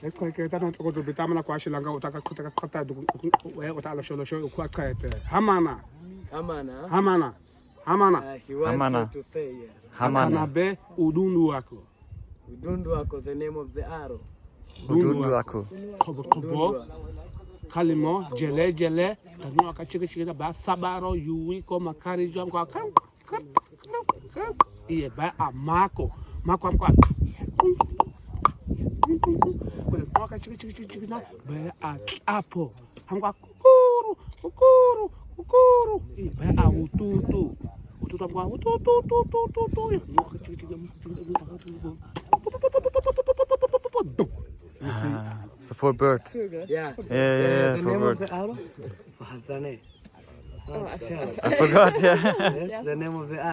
Ecco che tanto cosa bitama la quasi langa utaka kata du utala sholo sholo kwa kete. Hamana. He wants Hamana. you to say Hamana be udundu wako. Udundu wako, the name of the arrow. Udundu wako. Kobo kalimo jele tanu akachika ba sabaro yui ko makari jam kwa kan iye ba amako mako amko Maka chiki na be a apo hamko kukuru be a ututu amko ututu maka chiki It's a four bird. Yeah. Yeah, The four name of birds. the arrow? Fahazane. I forgot, yeah. Yes, the name of the arrow.